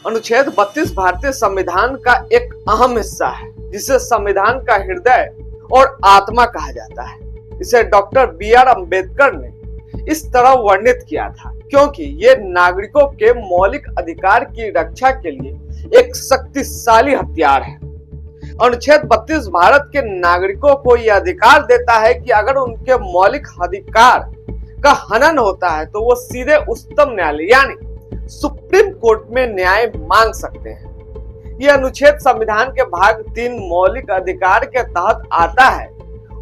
अनुच्छेद 32 भारतीय संविधान का एक अहम हिस्सा है, जिसे संविधान का हृदय और आत्मा कहा जाता है। इसे डॉक्टर बी.आर. अम्बेडकर ने इस तरह वर्णित किया था क्योंकि ये नागरिकों के मौलिक अधिकार की रक्षा के लिए एक शक्तिशाली हथियार है। अनुच्छेद 32 भारत के नागरिकों को यह अधिकार देता है कि अगर उनके मौलिक अधिकार का हनन होता है तो वो सीधे उच्चतम न्यायालय यानी सुप्रीम कोर्ट में न्याय मांग सकते हैं। यह अनुच्छेद संविधान के भाग 3 मौलिक अधिकार के तहत आता है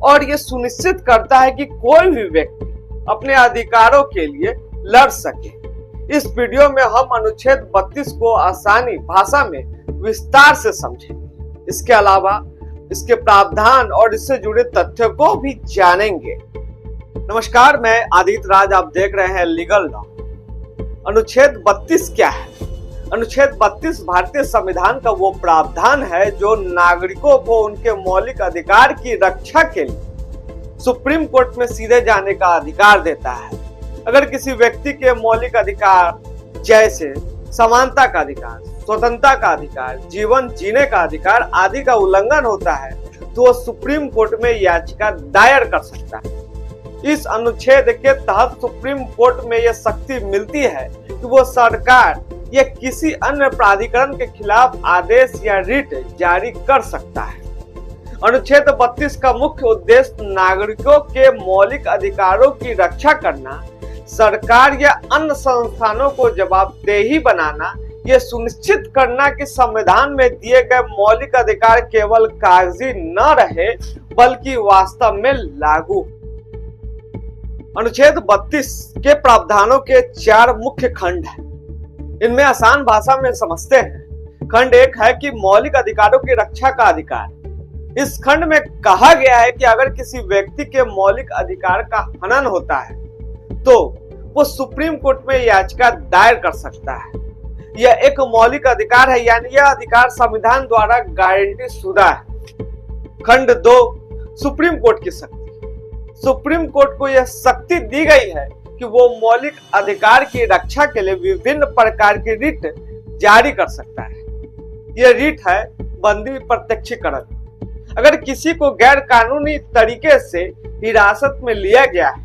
और यह सुनिश्चित करता है कि कोई भी व्यक्ति अपने अधिकारों के लिए लड़ सके। इस वीडियो में हम अनुच्छेद 32 को आसानी भाषा में विस्तार से समझेंगे। इसके अलावा इसके प्रावधान और इससे जुड़े तथ्यों को भी जानेंगे। नमस्कार, मैं आदित्य राज, आप देख रहे हैं लीगल लॉ। अनुच्छेद 32 क्या है? अनुच्छेद 32 भारतीय संविधान का वो प्रावधान है जो नागरिकों को उनके मौलिक अधिकार की रक्षा के लिए सुप्रीम कोर्ट में सीधे जाने का अधिकार देता है। अगर किसी व्यक्ति के मौलिक अधिकार जैसे समानता का अधिकार, स्वतंत्रता का अधिकार, जीवन जीने का अधिकार आदि का उल्लंघन होता है तो वह सुप्रीम कोर्ट में याचिका दायर कर सकता है। इस अनुच्छेद के तहत सुप्रीम कोर्ट में यह शक्ति मिलती है कि वो सरकार या किसी अन्य प्राधिकरण के खिलाफ आदेश या रिट जारी कर सकता है। अनुच्छेद 32 का मुख्य उद्देश्य नागरिकों के मौलिक अधिकारों की रक्षा करना, सरकार या अन्य संस्थानों को जवाबदेही बनाना, यह सुनिश्चित करना कि संविधान में दिए गए मौलिक अधिकार केवल कागजी न रहे बल्कि वास्तव में लागू। अनुच्छेद 32 के प्रावधानों के 4 मुख्य खंड हैं। इनमें आसान भाषा में समझते हैं। खंड 1 है कि मौलिक अधिकारों की रक्षा का अधिकार। इस खंड में कहा गया है कि अगर किसी व्यक्ति के मौलिक अधिकार का हनन होता है तो वो सुप्रीम कोर्ट में याचिका दायर कर सकता है। यह एक मौलिक अधिकार है, यानी यह अधिकार संविधान द्वारा गारंटी शुदा है। खंड 2 सुप्रीम कोर्ट की शक्ति। सुप्रीम कोर्ट को यह शक्ति दी गई है कि वो मौलिक अधिकार की रक्षा के लिए विभिन्न प्रकार की रिट जारी कर सकता है। यह रिट है बंदी प्रत्यक्षीकरण। अगर किसी को गैर कानूनी तरीके से हिरासत में लिया गया है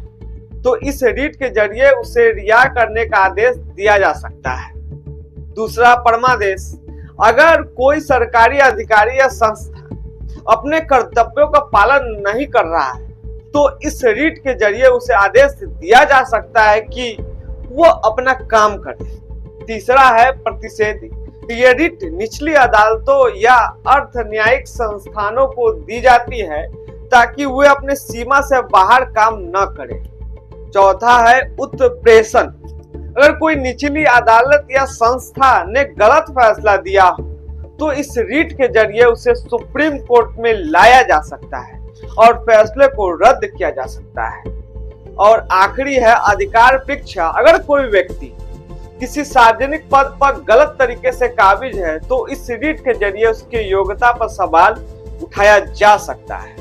तो इस रिट के जरिए उसे रिहा करने का आदेश दिया जा सकता है। दूसरा, परमादेश। अगर कोई सरकारी अधिकारी या संस्था अपने कर्तव्यों का पालन नहीं कर रहा है तो इस रिट के जरिए उसे आदेश दिया जा सकता है कि वो अपना काम करे। तीसरा है प्रतिषेध। ये रिट निचली अदालतों या अर्ध न्यायिक संस्थानों को दी जाती है ताकि वे अपने सीमा से बाहर काम न करें। चौथा है उत्प्रेषण। अगर कोई निचली अदालत या संस्था ने गलत फैसला दिया हो तो इस रिट के जरिए उसे सुप्रीम कोर्ट में लाया जा सकता है और फैसले को रद्द किया जा सकता है। और आखिरी है अधिकार परीक्षा। अगर कोई व्यक्ति किसी सार्वजनिक पद पर गलत तरीके से काबिज है तो इस रिट के जरिए उसकी योग्यता पर सवाल उठाया जा सकता है।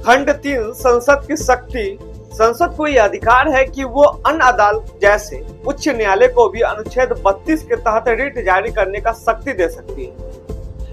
खंड 3 संसद की शक्ति। संसद को यह अधिकार है कि वो अन्य अदालत जैसे उच्च न्यायालय को भी अनुच्छेद 32 के तहत रिट जारी करने का शक्ति दे सकती है।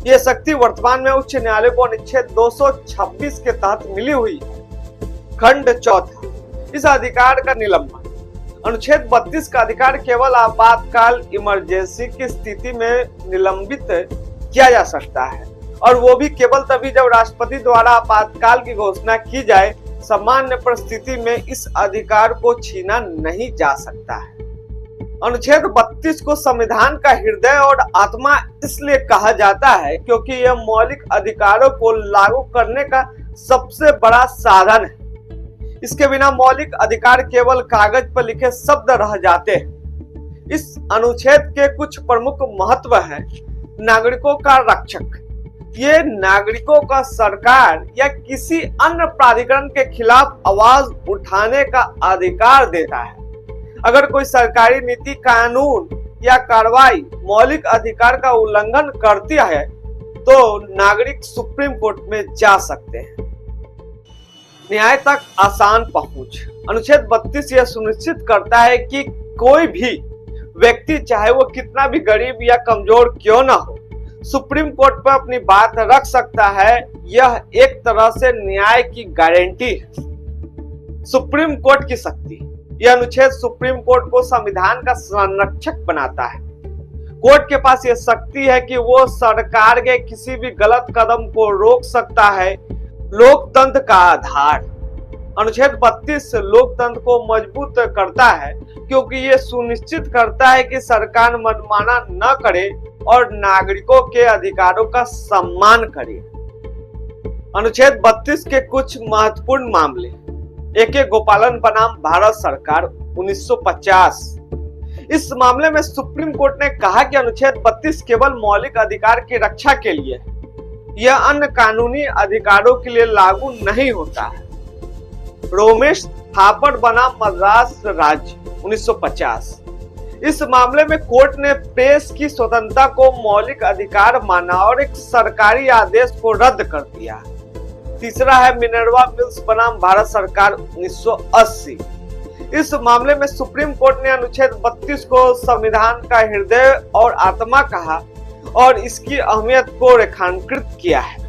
यह शक्ति वर्तमान में उच्च न्यायालय को अनुच्छेद 226 के तहत मिली हुई है। खंड 4 इस अधिकार का निलंबन। अनुच्छेद 32 का अधिकार केवल आपातकाल इमरजेंसी की स्थिति में निलंबित किया जा सकता है और वो भी केवल तभी जब राष्ट्रपति द्वारा आपातकाल की घोषणा की जाए। सामान्य परिस्थिति में इस अधिकार को छीना नहीं जा सकता है। अनुच्छेद 32 को संविधान का हृदय और आत्मा इसलिए कहा जाता है क्योंकि यह मौलिक अधिकारों को लागू करने का सबसे बड़ा साधन है। इसके बिना मौलिक अधिकार केवल कागज पर लिखे शब्द रह जाते हैं। इस अनुच्छेद के कुछ प्रमुख महत्व हैं। नागरिकों का रक्षक। ये नागरिकों का सरकार या किसी अन्य प्राधिकरण के खिलाफ आवाज उठाने का अधिकार देता है। अगर कोई सरकारी नीति, कानून या कार्रवाई मौलिक अधिकार का उल्लंघन करती है तो नागरिक सुप्रीम कोर्ट में जा सकते हैं। न्याय तक आसान पहुंच। अनुच्छेद 32 यह सुनिश्चित करता है कि कोई भी व्यक्ति चाहे वो कितना भी गरीब या कमजोर क्यों ना हो, सुप्रीम कोर्ट पर अपनी बात रख सकता है। यह एक तरह से न्याय की गारंटी है। सुप्रीम कोर्ट की शक्ति, यह अनुच्छेद सुप्रीम कोर्ट को संविधान का संरक्षक बनाता है। कोर्ट के पास यह शक्ति है कि वो सरकार के किसी भी गलत कदम को रोक सकता है। लोकतंत्र का आधार, अनुच्छेद 32 लोकतंत्र को मजबूत करता है क्योंकि ये सुनिश्चित करता है कि सरकार मनमाना न करे और नागरिकों के अधिकारों का सम्मान करे। अनुच्छेद 32 के कुछ महत्वपूर्ण मामले, ए.के. गोपालन बनाम भारत सरकार 1950। इस मामले में सुप्रीम कोर्ट ने कहा कि अनुच्छेद 32 केवल मौलिक अधिकार की रक्षा के लिए है, यह अन्य कानूनी अधिकारों के लिए लागू नहीं होता है। रोमेश थापर बनाम मद्रास राज्य 1950। इस मामले में कोर्ट ने प्रेस की स्वतंत्रता को मौलिक अधिकार माना और एक सरकारी आदेश को रद्द कर दिया। तीसरा है मिनर्वा मिल्स बनाम भारत सरकार 1980। इस मामले में सुप्रीम कोर्ट ने अनुच्छेद 32 को संविधान का हृदय और आत्मा कहा और इसकी अहमियत को रेखांकित किया है।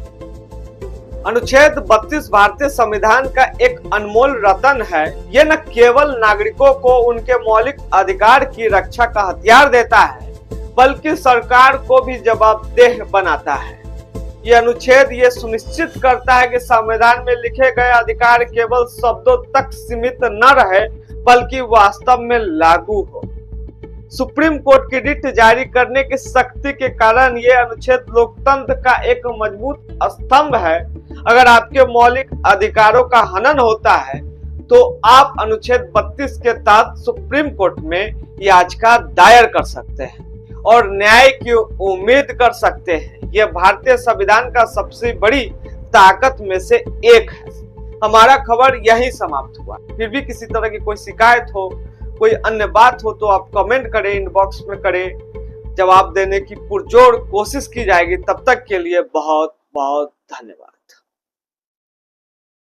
अनुच्छेद 32 भारतीय संविधान का एक अनमोल रत्न है। यह न केवल नागरिकों को उनके मौलिक अधिकार की रक्षा का हथियार देता है, बल्कि सरकार को भी जवाबदेह बनाता है। यह अनुच्छेद ये सुनिश्चित करता है कि संविधान में लिखे गए अधिकार केवल शब्दों तक सीमित न रहे, बल्कि वास्तव में लागू हो। सुप्रीम कोर्ट की रिट जारी करने की शक्ति के कारण यह अनुच्छेद लोकतंत्र का एक मजबूत स्तंभ है। अगर आपके मौलिक अधिकारों का हनन होता है तो आप अनुच्छेद 32 के तहत सुप्रीम कोर्ट में याचिका दायर कर सकते हैं और न्याय की उम्मीद कर सकते हैं। यह भारतीय संविधान का सबसे बड़ी ताकत में से एक है। हमारा खबर यहीं समाप्त हुआ। फिर भी किसी तरह की कोई शिकायत हो, कोई अन्य बात हो तो आप कमेंट करें, इनबॉक्स में करें। जवाब देने की पुरजोर कोशिश की जाएगी। तब तक के लिए बहुत बहुत धन्यवाद।